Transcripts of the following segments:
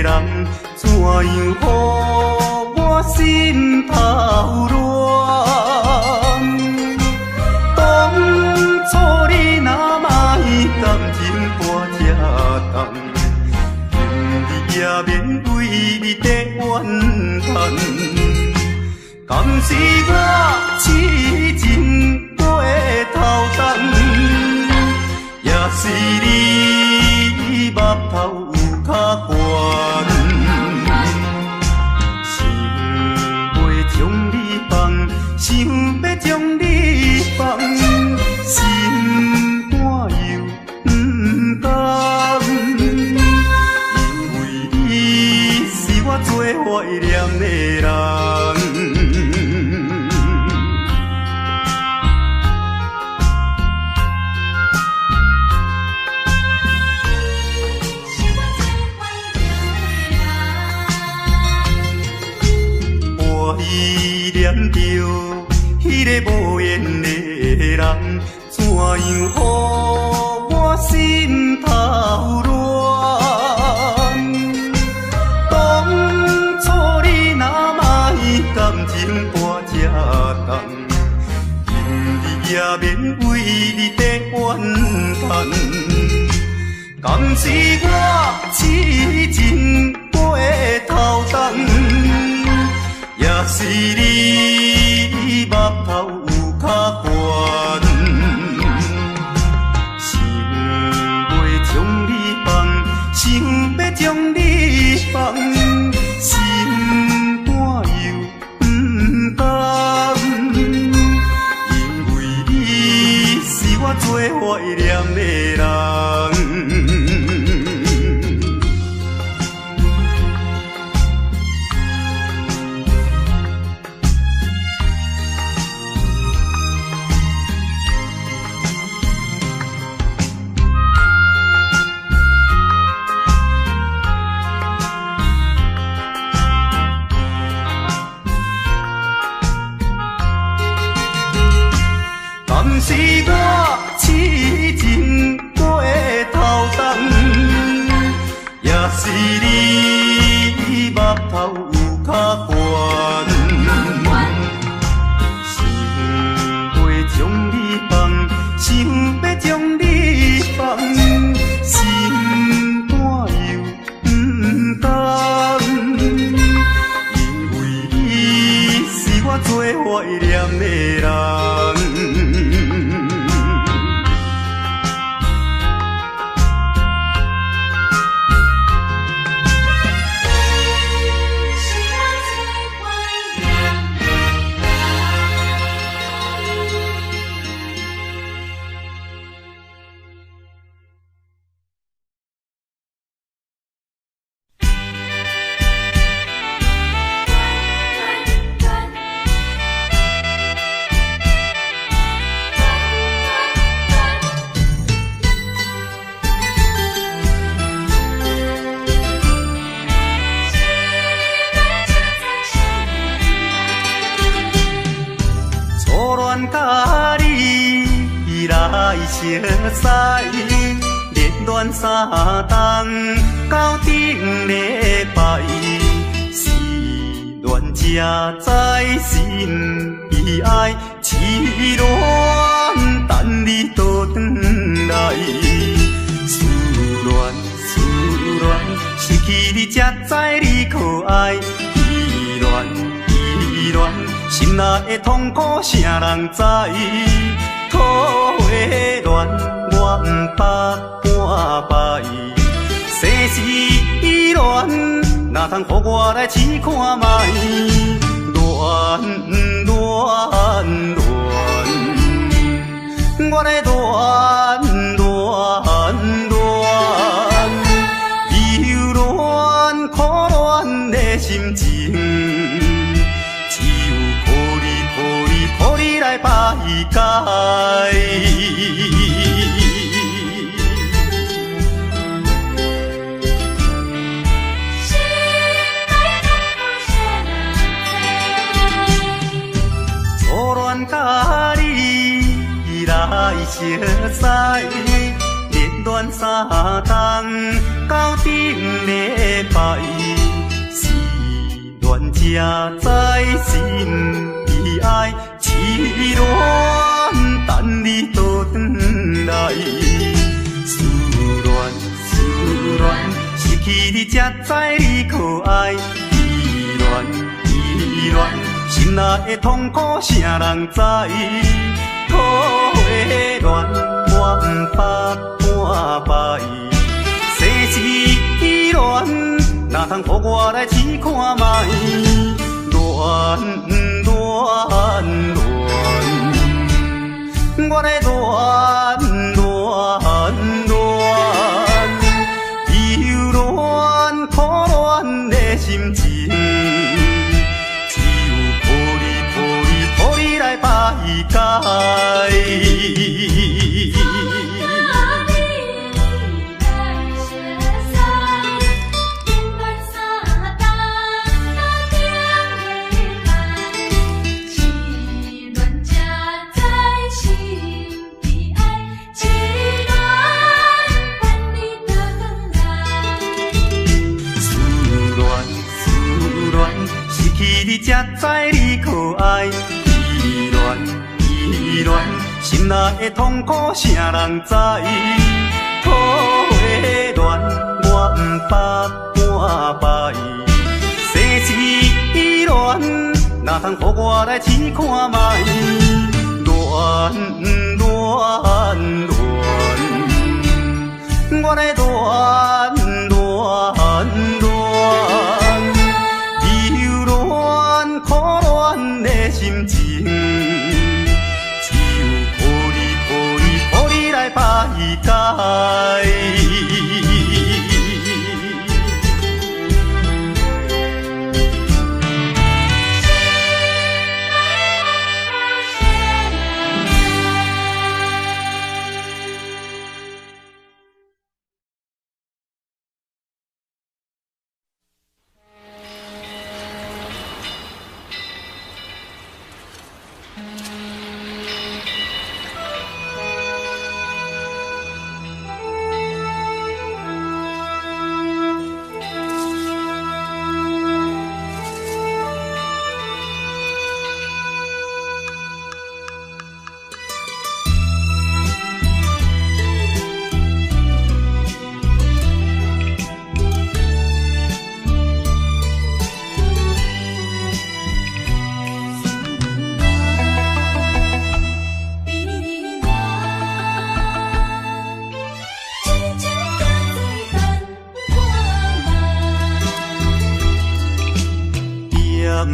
人，怎样予我心头乱？当初你若莫感情半只重，今日也免为你在怨叹。敢是我痴情过头重，也是你目头有较悬，想要将你放，想要将你放，心肝又不甘，因为你是我最怀念的人。依念着迄个无缘的人，怎样予我心头乱？当初你若莫感情半只重，今日也免为你在怨叹。敢是我痴情过头重？也是你目头有较悬，想要将你放，想要将你放，心肝又不甘，因为你是我最怀念的人。是我痴情过头重，也是你目头有较悬，想要将你放，想要将你放，心肝又不甘，因为你是我最怀念的人。甲你来熟悉，热恋3冬到顶礼拜，是恋才知心意爱，痴恋等你倒转来，思恋失去你才知你可爱，依恋。心内的痛苦，啥人知？土的恋，我不捌半摆。世事恋，哪通予我来试看卖？恋，我来忧恋苦恋的心情。予你来排解，初恋甲你来熟悉，热恋3冬到顶礼拜。也知心悲哀，痴恋等你倒转来。思恋思恋，失去你才知你可爱。依恋依恋，心内的痛苦谁人知？苦的恋我不捌半摆，世事恋。哪通予我来试看卖？恋恋恋，我来恋恋恋，忧恋苦恋的心情，只有抱你来排解。你才知你可爱，依恋依恋，心内的痛苦谁人知？苦的恋我不捌半摆，世事恋哪通予我来试看卖？恋恋恋，我来恋恋恋。苦恋的心情，只有抱你来排解。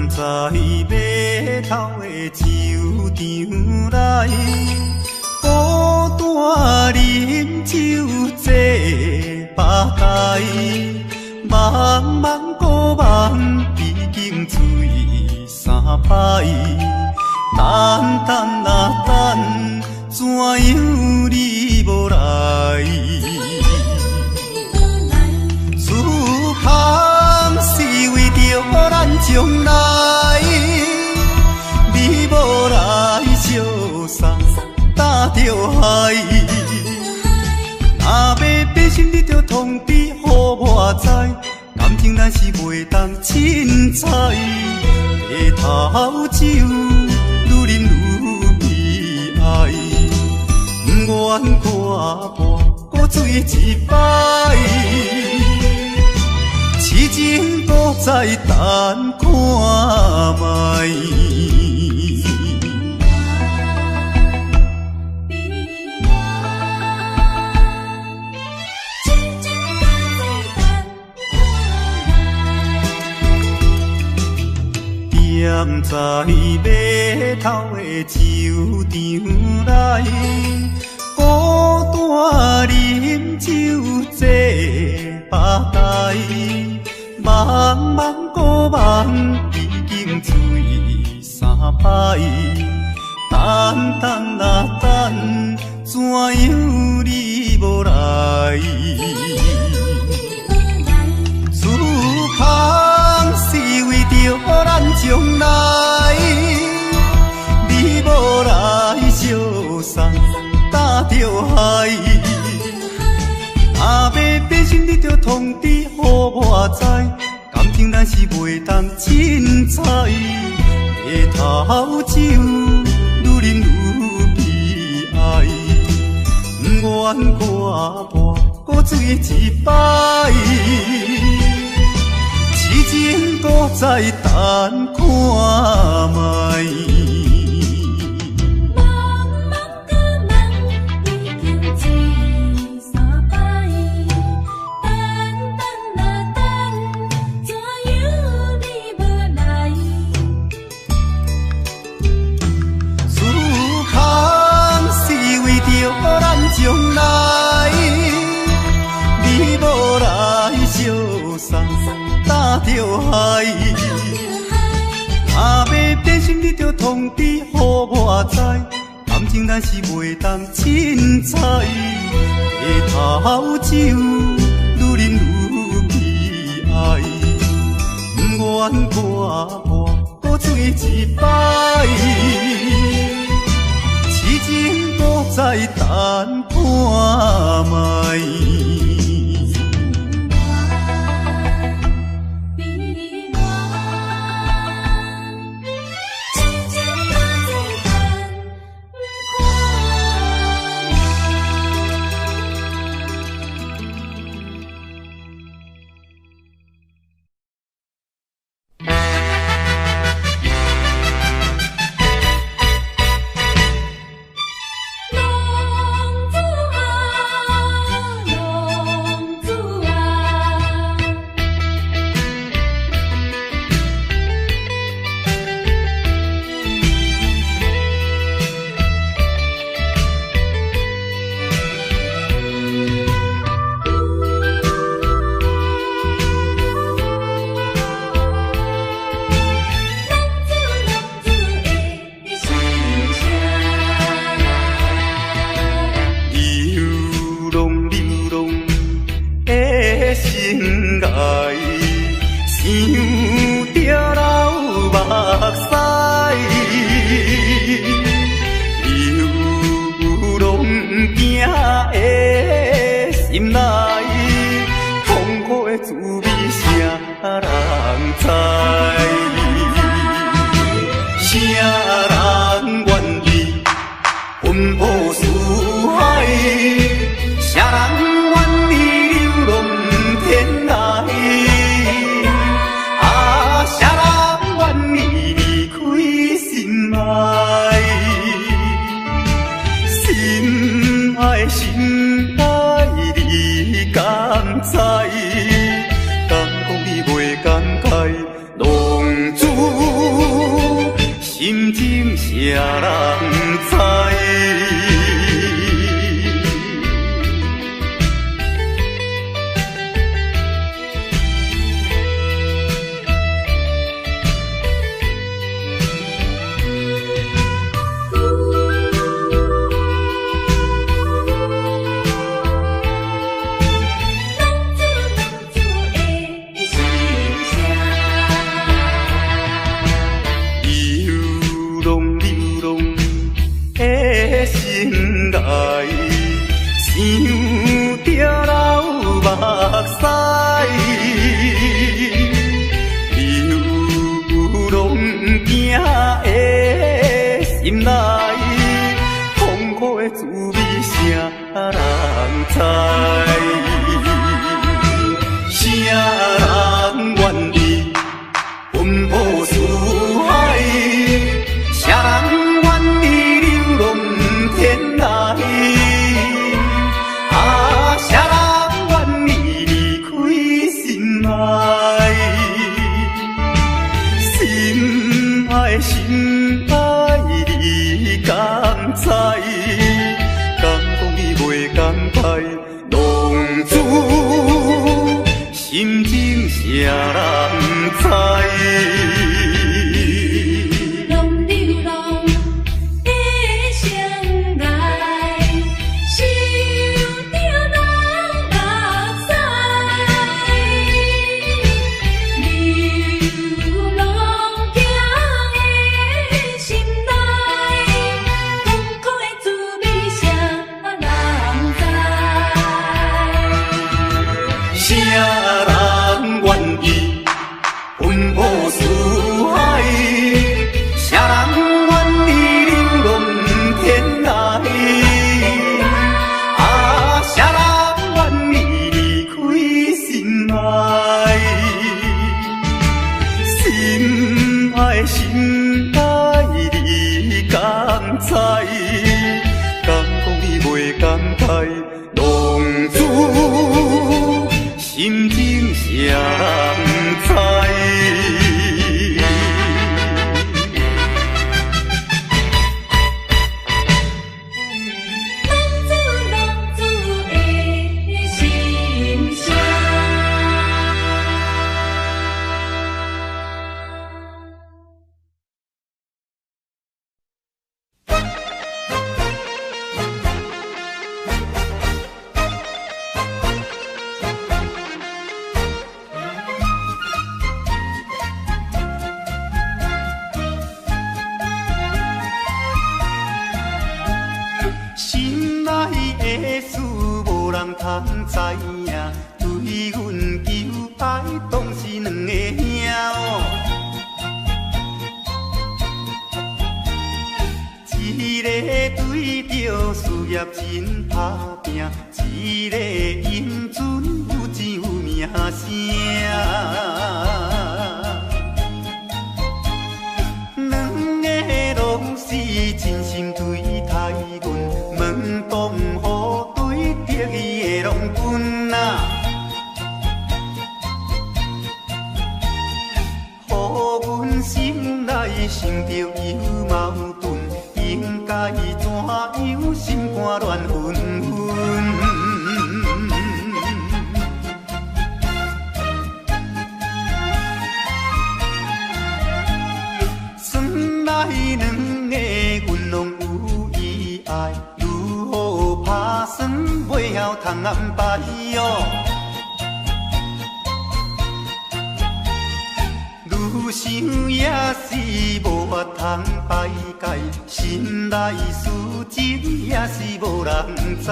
在码头的酒场内，孤单饮酒坐吧台，茫茫孤梦已经醉三摆，等等啊等，怎样你无来？思念是为着咱将来，你无来相送，担着害。若要变心，你着通知予我知，感情咱是袂当凊彩。茶头酒愈饮愈悲哀，不愿看破古水一摆。痴情搁再等看卖。踮在码头的酒场内，孤单饮酒坐吧台，茫茫孤梦已经醉三摆，等等啊等，怎样你无来？思空是为着咱将来，你无来相送，担着害。若要变心，你着通知予我知，感感情咱是袂当凊彩，回头酒愈啉愈悲哀，不愿挂跋搁醉一摆，痴情搁再等看卖。将来，你无来相送，担着害。若要变心，你着通知予我知。感情咱是袂当凊彩，回头酒愈啉愈悲哀，不愿挂跋搁醉一摆。痴情搁再等看卖。知影，对阮求爱当是两个兄。一个对着事业真打拼，一个英俊有钱有名声。两个拢是真心对待阮，门当户对得意的郎君啊，予阮心内想着有矛盾。应该怎样心肝乱纷纷？算来两个阮拢有意爱，如何打算袂晓通安排哟？愈想也是无法通排解，心内事情也是无人知。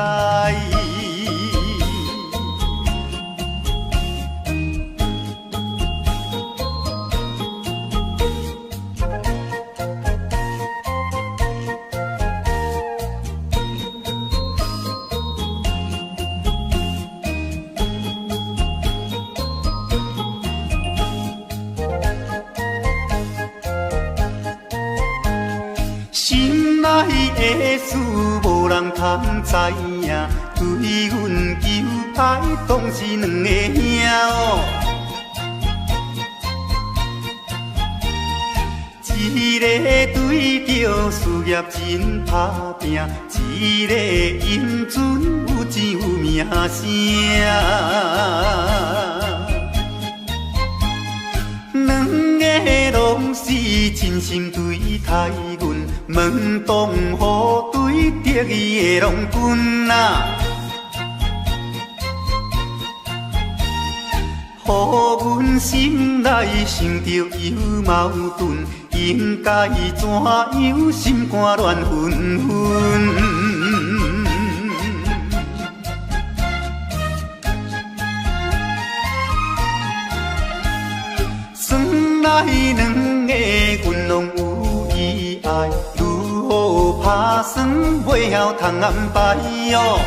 心内的事无人通知影，对阮求爱当是两个兄。一个对着事业真打拼，一个英俊有钱有名声。两个拢是真心对待阮，门当户对得意的郎君啊，予阮心内想着有矛盾，应该怎样心肝乱纷纷？算来两个阮拢有意爱，如何打算袂晓通安排哟？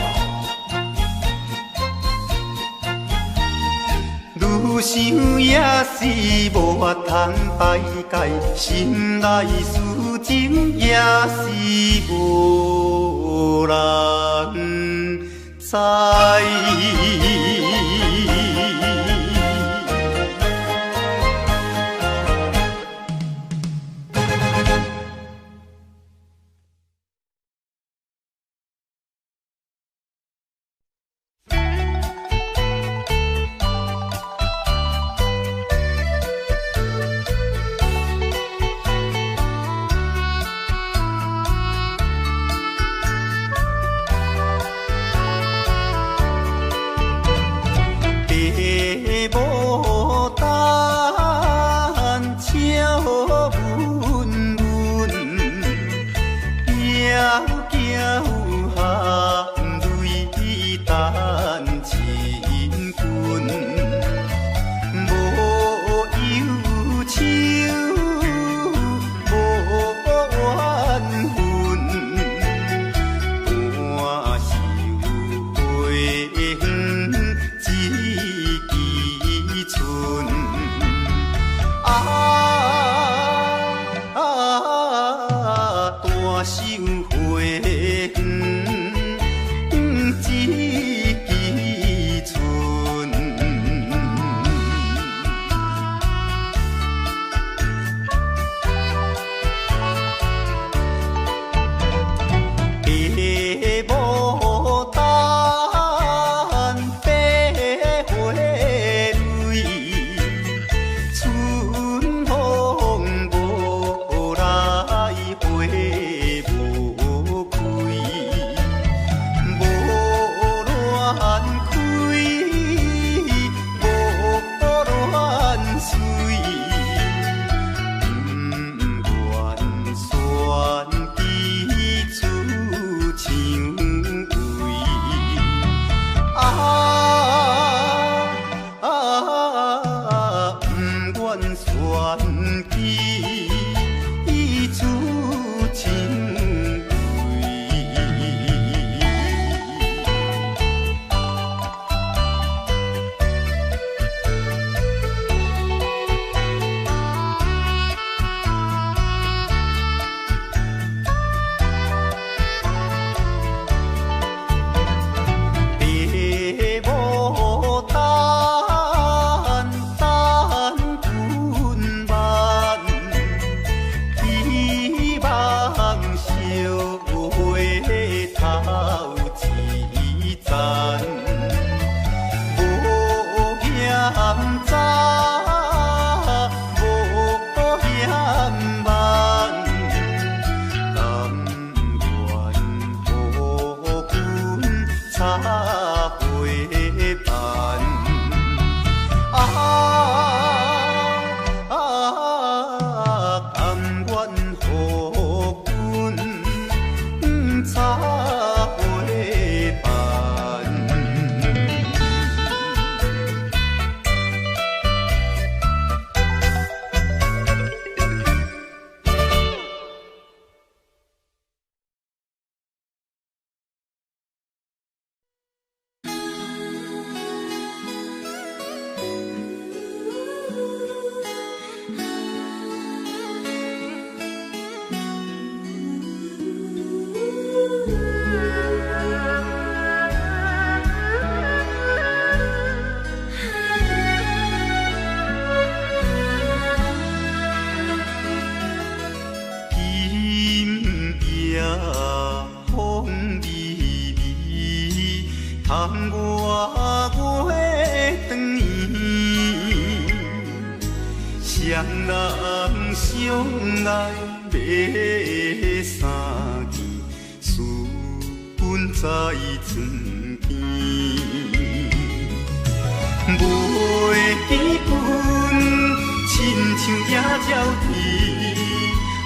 愈想也是无法通排解，心内事情也是无人知。春风无来回无双人相爱买三件，私奔在床边，袂记阮亲像野鸟啼，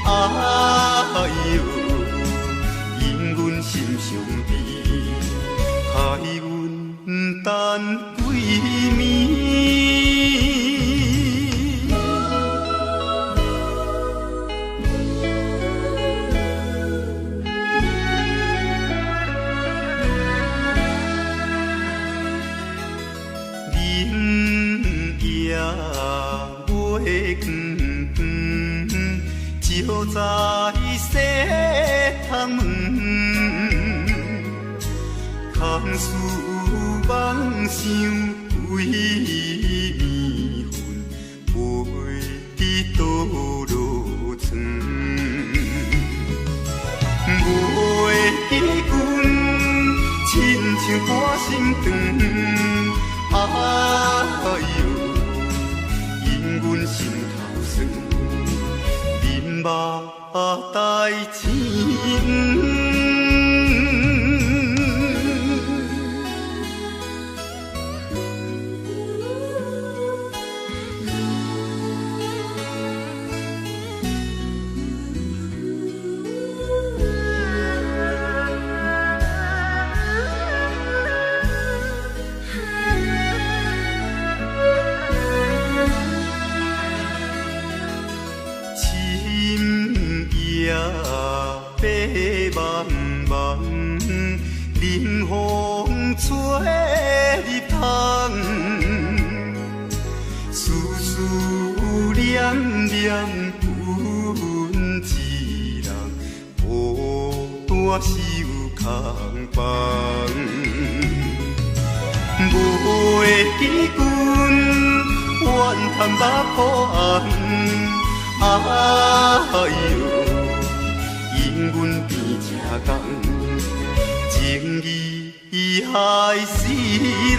哎哟，因阮心伤悲，害阮等几暝。就在西窗门，空思梦想归暝昏，袂记倒落床，袂记阮亲像半心肠，哎哟，因阮心头酸。目代志。冷风吹入窗，思思念念阮一人，孤单守空房。袂记阮怨叹目苦红，哎哟，因阮变这工。情义害死人。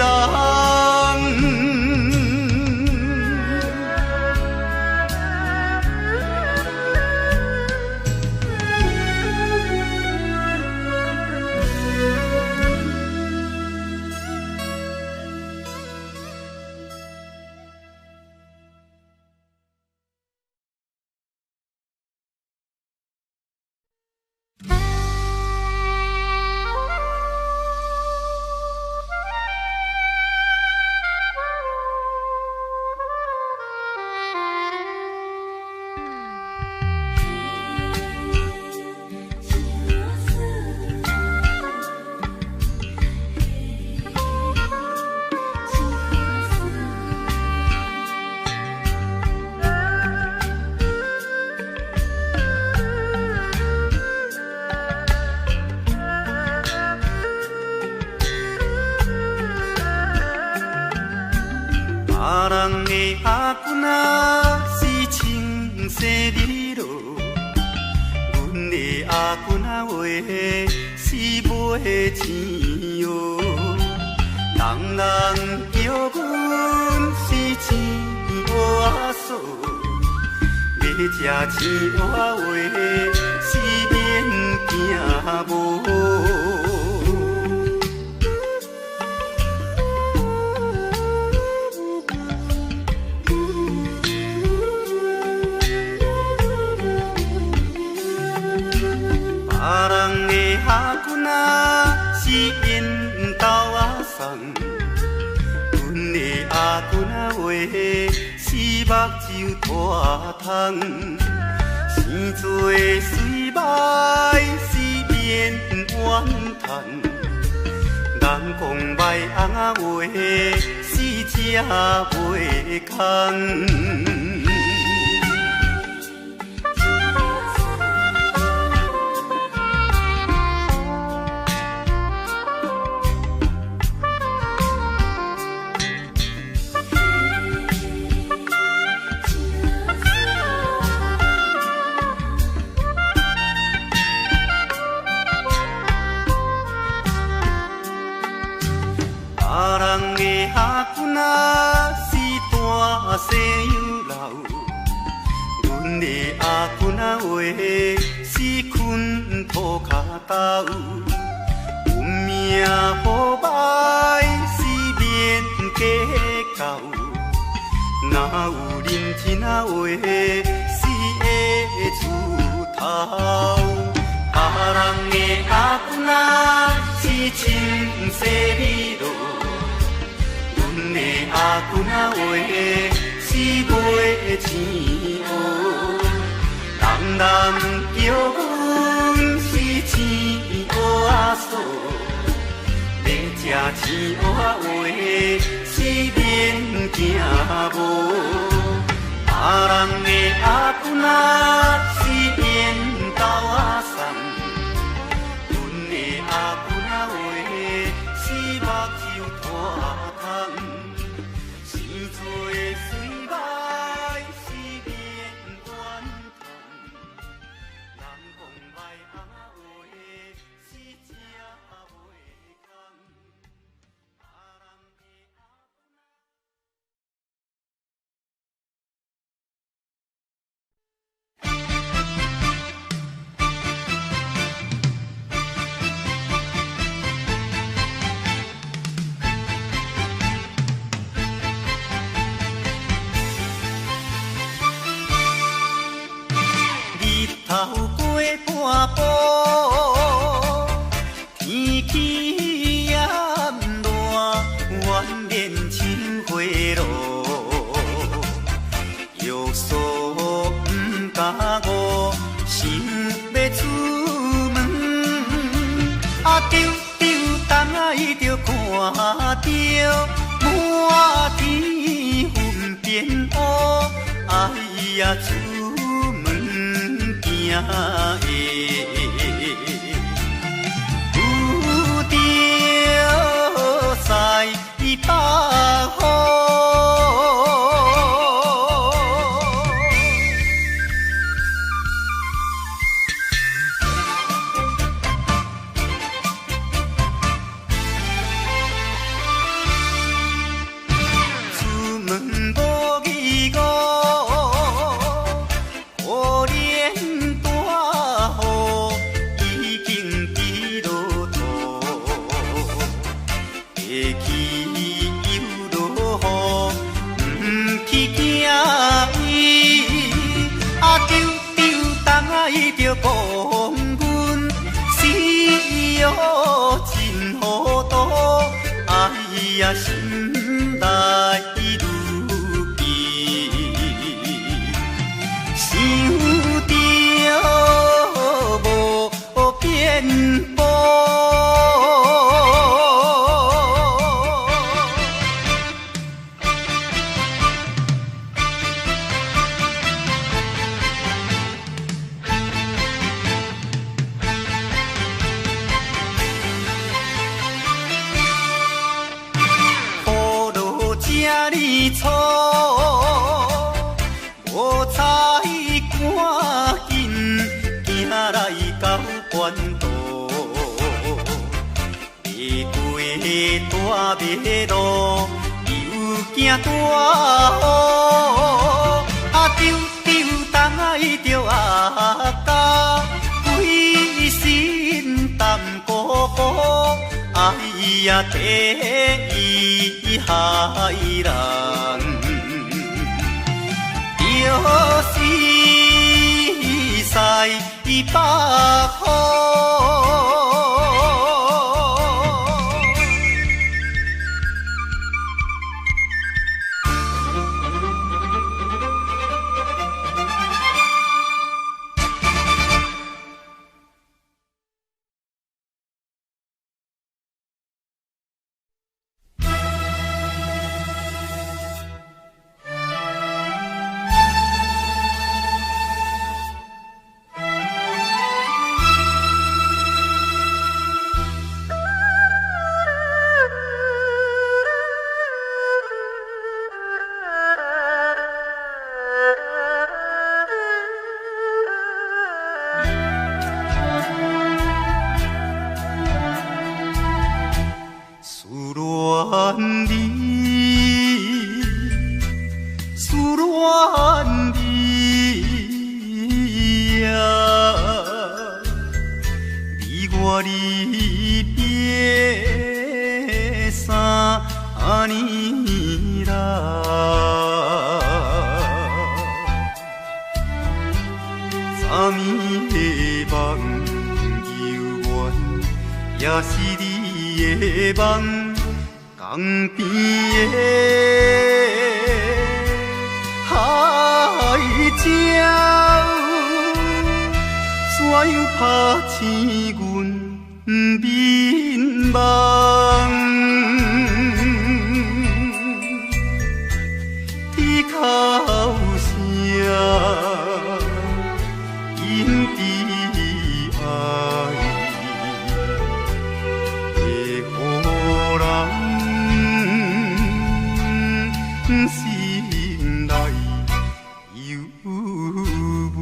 阿君啊，是青色日落，阮的阿君啊话是买钱哟。人人叫阮是钱花嫂，要吃钱花话是免惊无。阿君啊，是因兜阿送，阮的阿君啊话是目睭大通，生做水歹是免怨叹，人讲歹翁啊话是吃袂空。阿君啊，是大西洋老，阮的阿君仔话，是困土脚斗，有命好歹是免计较，哪有认天仔话是会出头？别人的阿君仔是亲生米路，阮的阿君仔话是卖钱乌，人人叫阮是钱乌仔嫂，要吃钱乌仔话是免惊无。别人的阿君仔是缘投仔送，阮的阿君仔话是目睭拖窗，生做水歹是免怨叹，人讲歹阿话是正袂空。头过半步，天气炎热，愿免像花露。约束不敢误，想要出门，丢东来就看到满天云变乌，哎呀！有着西北风，出门无义务。就讲阮死哟真糊涂，哎呀心内如记，想着无变步。错，无采赶紧行来到关渡，未过大马路，又惊大雨，丢东来着阿家，规身淡薄薄，哎呀第一害人。着是西北风。思恋你，离别3年来，昨暝的梦犹原，也是你的梦，江边的海鸟。怎样拍醒阮眠梦？低哭声，因悲哀，会予人心内忧闷。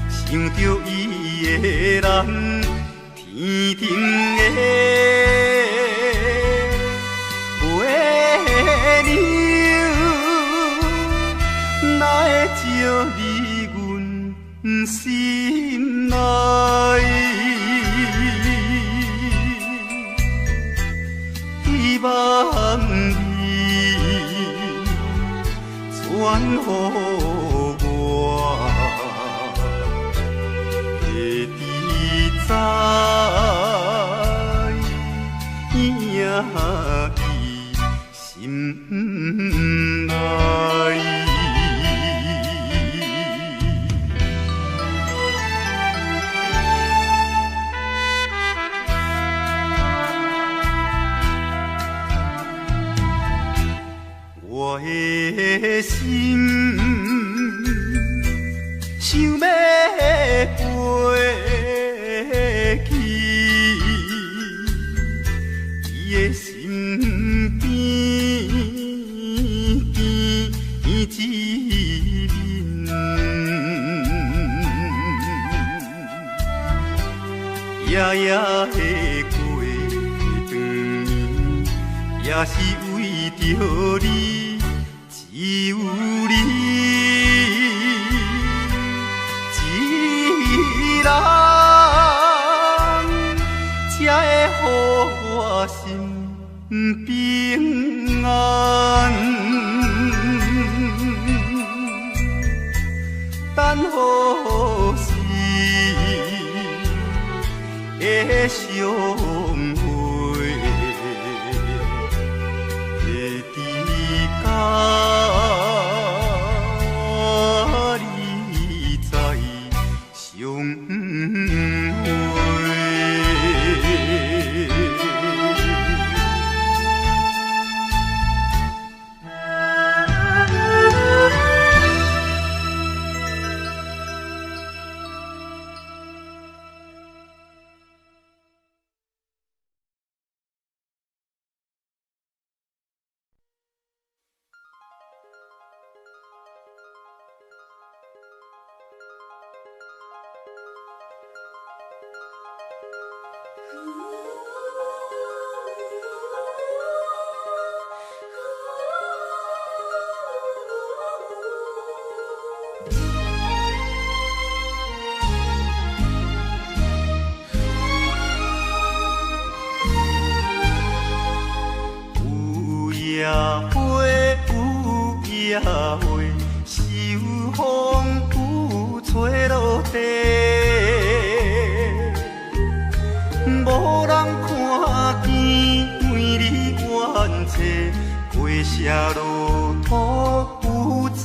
想着伊的人，天顶的月亮，哪会照入阮心内？希望你传予我。在伊心内。我的心想要飞去伊的身边，一面，夜夜的过长年，也是为着你，只有你一人。才会予我心平安，等好时的相会，会伫甲你再相会。夜花有夜花，秋风有吹落地，无人看见美丽远切，过社路途有再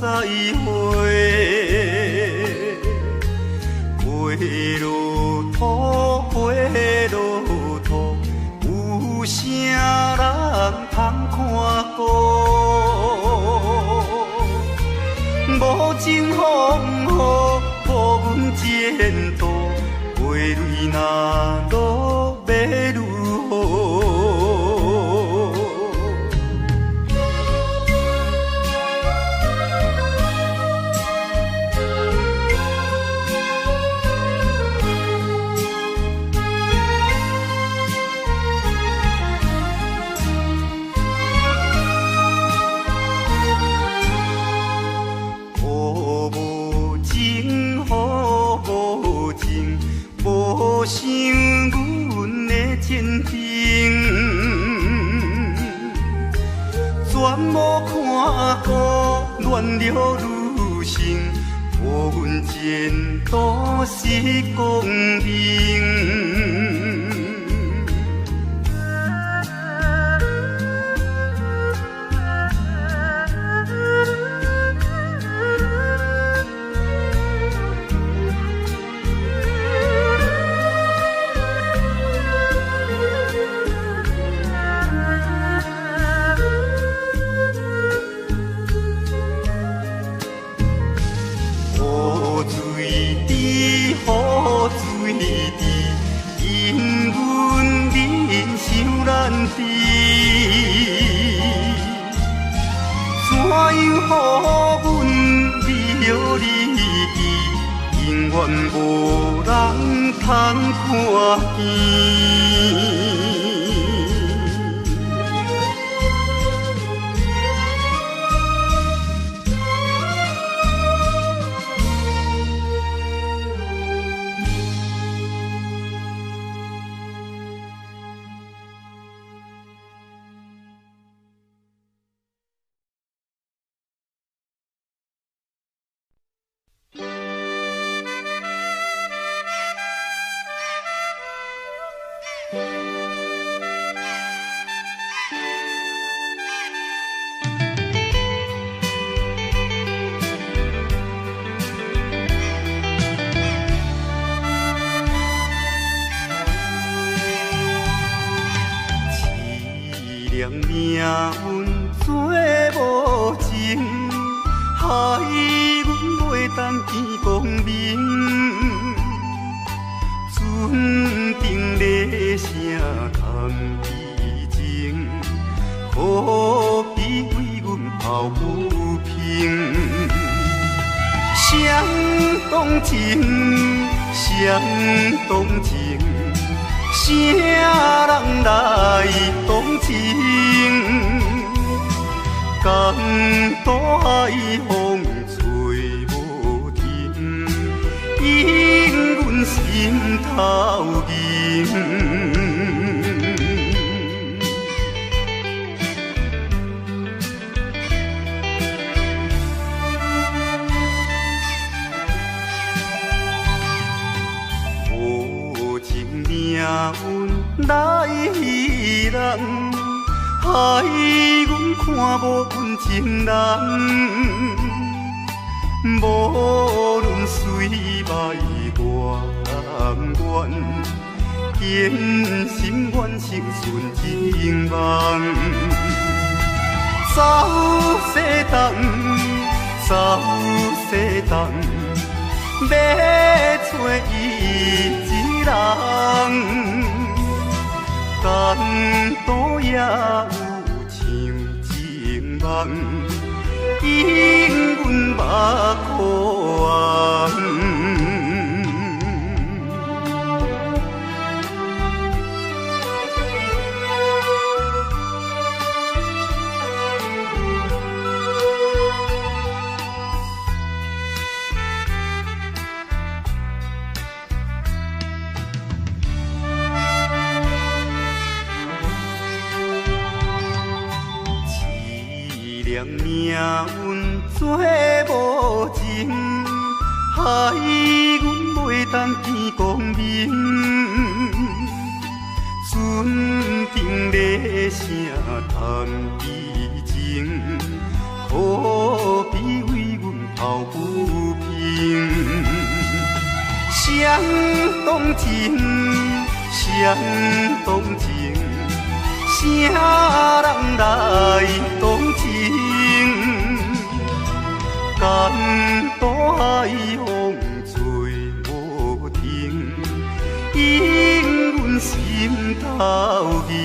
会。落土，花落土，有啥人通看顾？无情风雨，无阮前途，花蕊若落要如何？无想阮的前程，全无看顾恋了女性，无阮前途是光明。因阮人想难治，怎样予阮离了你？永远无人通看见。命运做无情，害阮袂当见光明。船顶咧声谈悲情，可比为阮抱不平。相同情，相同情。啥人来同情？江大海风吹无停，引阮心头凝。无情命运来戏人，害阮看无阮情人。无论水歹外远，坚心愿成顺情梦。走西东，走西东，要找伊一人。江岛也有像情梦，引阮目眶。命运做无情，害阮袂当见光明。船顶咧声谈悲情，可比为阮抱不平。相相同情，相同情，啥人来同情？江大海风吹无停，引阮心头凝。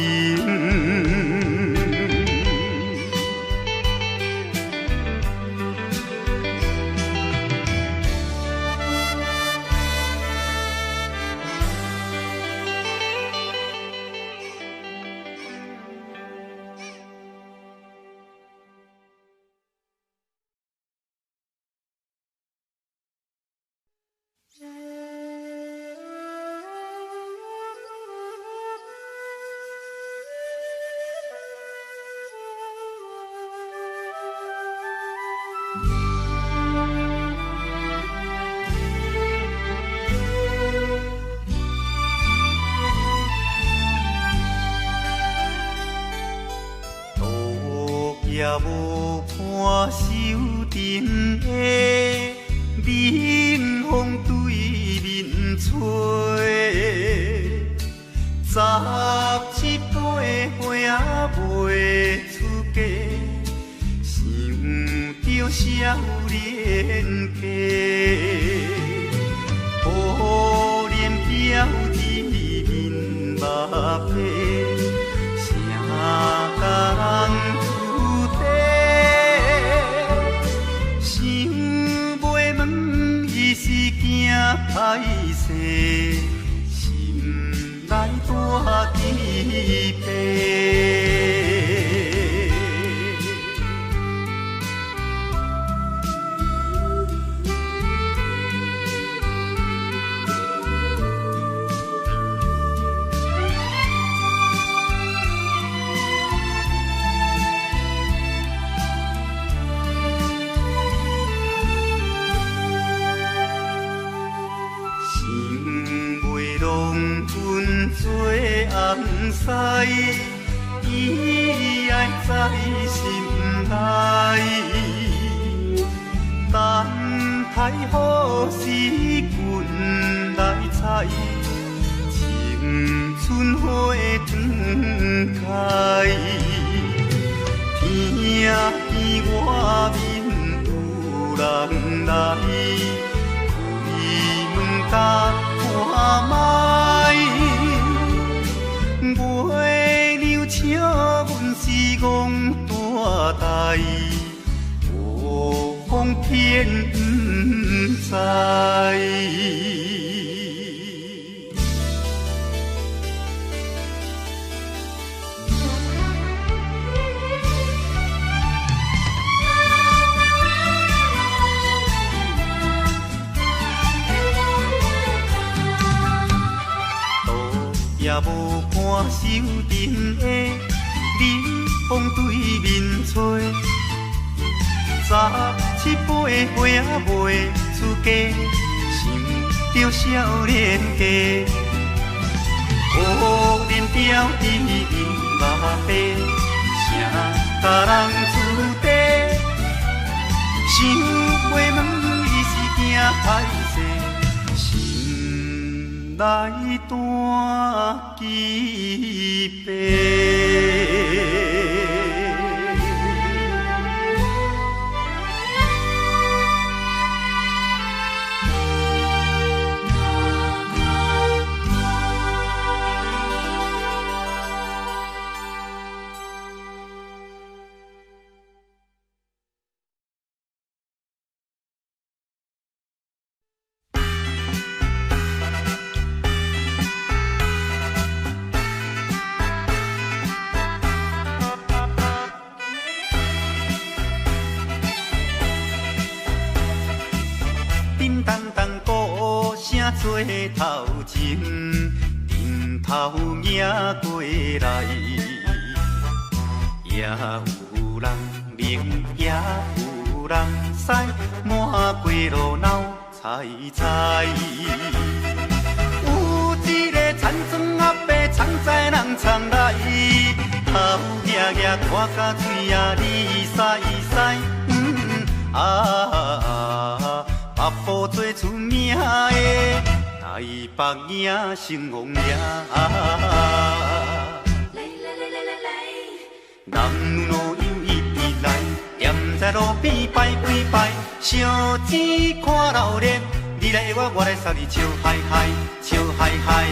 也无伴手阵的冷风对面吹，17岁花仔袂出嫁，想着少年家，可怜表姊面目皮，啥甲人？是惊歹势，心内大疑白。做红婿，伊爱在心内，等待好时阮来采，青春花长开。听见外面有人来，开门甲看卖。月娘笑阮是戆大代，无风偏不知。也无伴手阵的冷风对面吹，17岁花仔袂出嫁，想着少年家，可怜表弟面目白，啥甲人出地，想袂问伊是惊歹势。来断机白。做头前，顶头迎过来，也有人明，也有人驶，满过路闹猜猜。有一个田庄阿伯，常在人常来，头额额看甲嘴仔哩塞塞，腹部做出名的。台北影成风夜。人女老友一直来，踮在路边排几排，烧钱看热闹，你来我，我来送你笑嗨嗨，笑嗨嗨。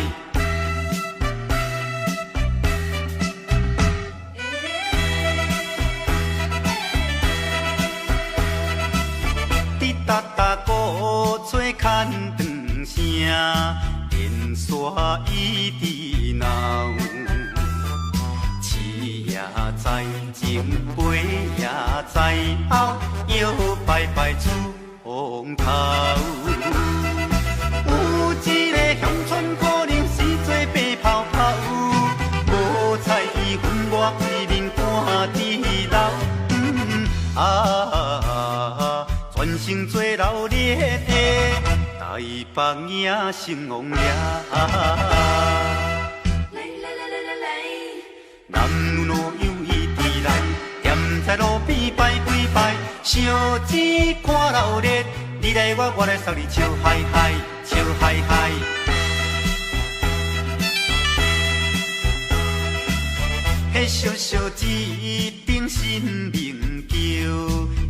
滴答答鼓吹牵长声，电线一直闹。在前背也在后，摇摆摆出风头。有一个乡村可能是做白泡泡，无彩伊分我为面赶地老。全城做热烈的台北影成风夜。男女老友一直来，踮在路边排几排，烧钱看热闹，你来我，我来送你笑嗨嗨，笑嗨嗨。迄烧烧一边新名叫，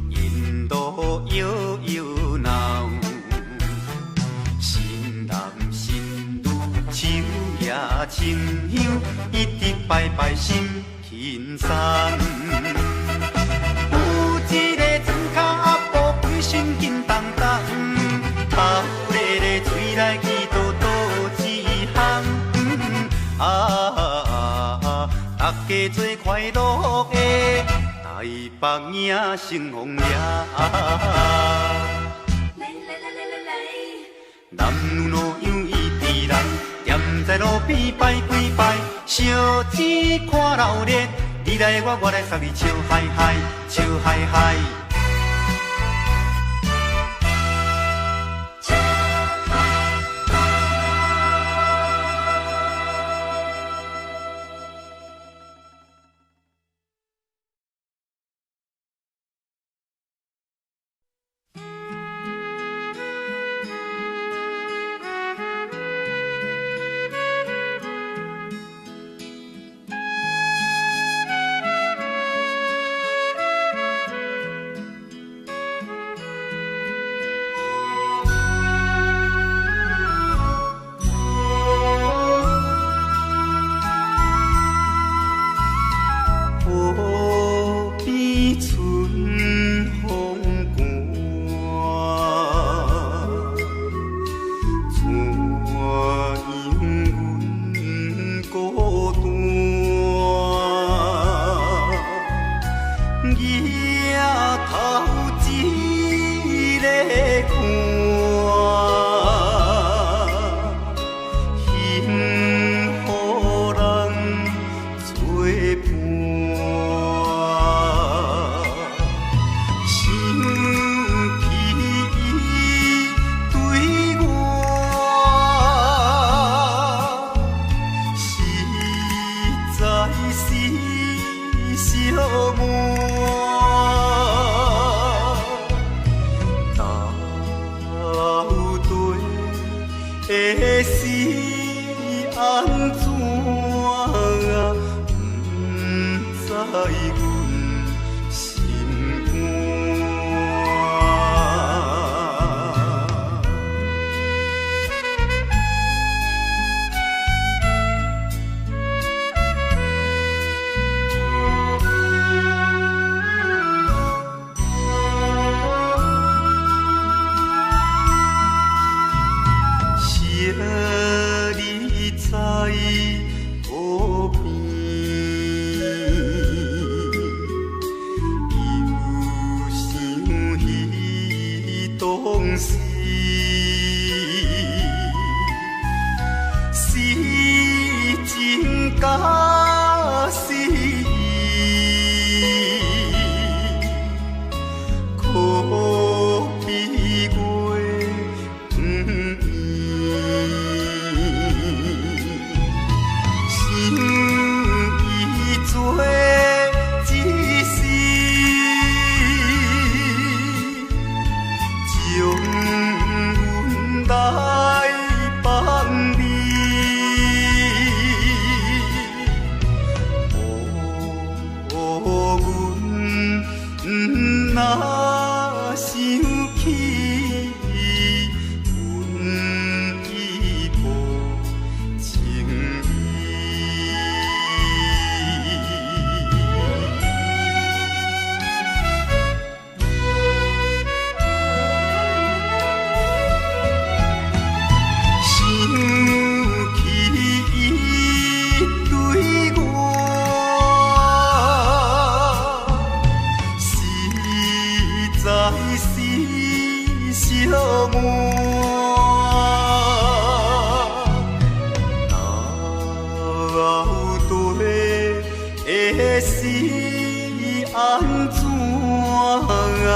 引导摇摇闹，新男新女手也清香，一直摆摆心轻松。有一个庄脚阿婆规身紧当当，头咧咧嘴来去叨叨一项。大家做快乐的台北影成风夜。男女老友一直来，踮在路边排几排，烧钱看热闹，你来我，我来送你笑嗨嗨，笑嗨嗨。在河边。安怎啊？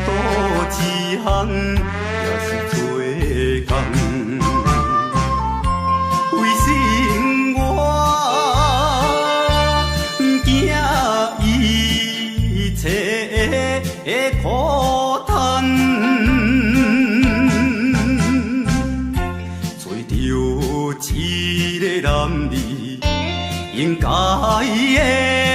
不知阮心肝。免挂念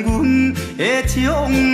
阮的情。